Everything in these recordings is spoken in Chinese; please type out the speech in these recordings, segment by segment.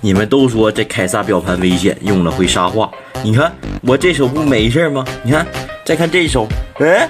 你们都说这凯撒表盘危险，用了会沙化。你看我这手不没事吗？你看，再看这手，哎。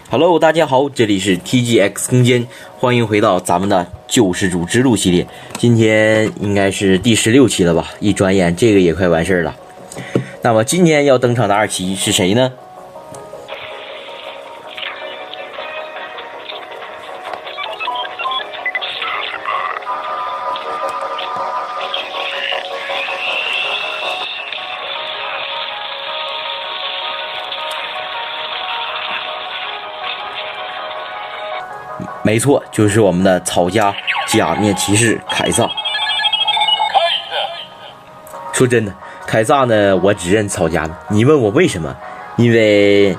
Hello， 大家好，这里是 TGX 空间，欢迎回到咱们的救世主之路系列。今天应该是第16期了吧？一转眼这个也快完事了。那么今天要登场的二期是谁呢？没错，就是我们的草家假面骑士凯撒。说真的，凯撒呢，我只认草家的。你问我为什么？因为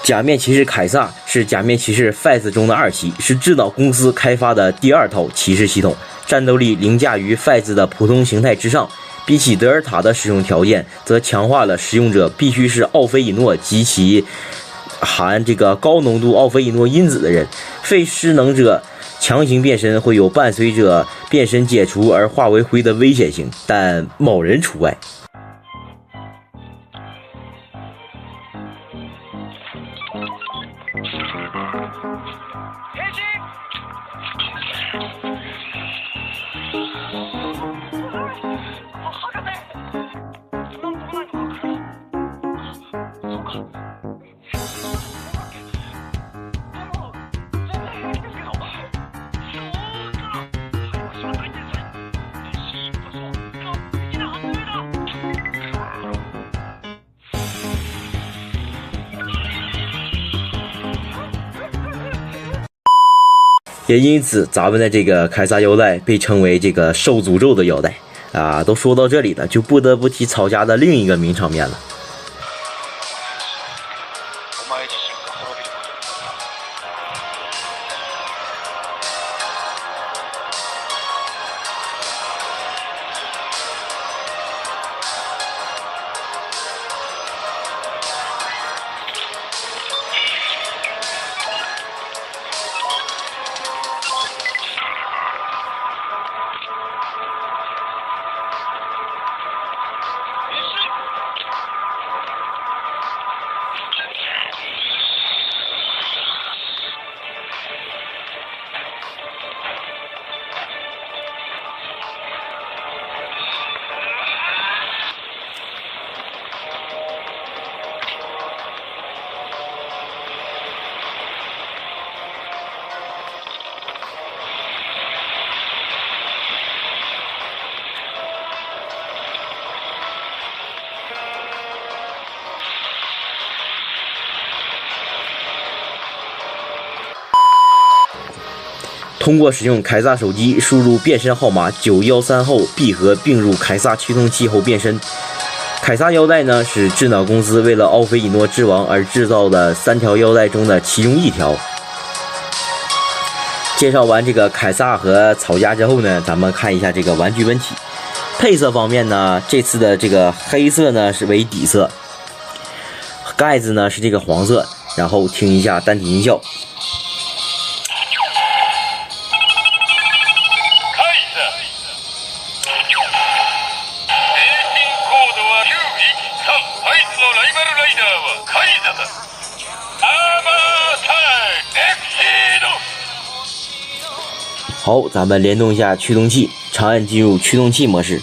假面骑士凯撒是假面骑士 FiGHt 中的2期，是智脑公司开发的第2套骑士系统，战斗力凌驾于 FiGHt 的普通形态之上。比起德尔塔的使用条件，则强化了使用者必须是奥菲以诺及其含这个高浓度奥菲以诺因子的人。非失能者强行变身会有伴随着变身解除而化为灰的危险性，但某人除外。也因此，咱们的这个凯撒腰带被称为这个受诅咒的腰带啊。都说到这里了，就不得不提草家的另一个名场面了。通过使用凯撒手机输入变身号码913后，闭合并入凯撒驱动器后变身。凯撒腰带呢，是智脑公司为了奥菲以诺之王而制造的3条腰带中的其中1条。介绍完这个凯撒和草家之后呢，咱们看一下这个玩具本体。配色方面呢，这次的这个黑色呢是为底色，盖子呢是这个黄色。然后听一下单体音效。好，咱们联动一下驱动器，长按进入驱动器模式。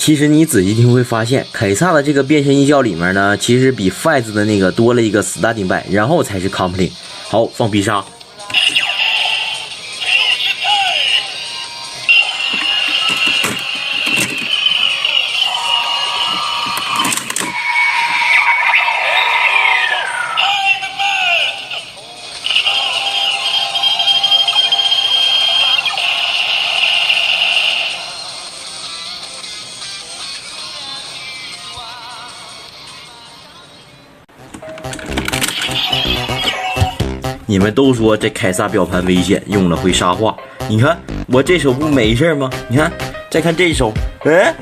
其实你仔细听会发现，凯撒的这个变身一叫里面呢，其实比 Fights 的那个多了一个 Starting by， 然后才是 Complete。好，放必杀。你们都说这凯撒表盘危险，用了会沙化。你看我这手不没事吗？你看，再看这手，哎，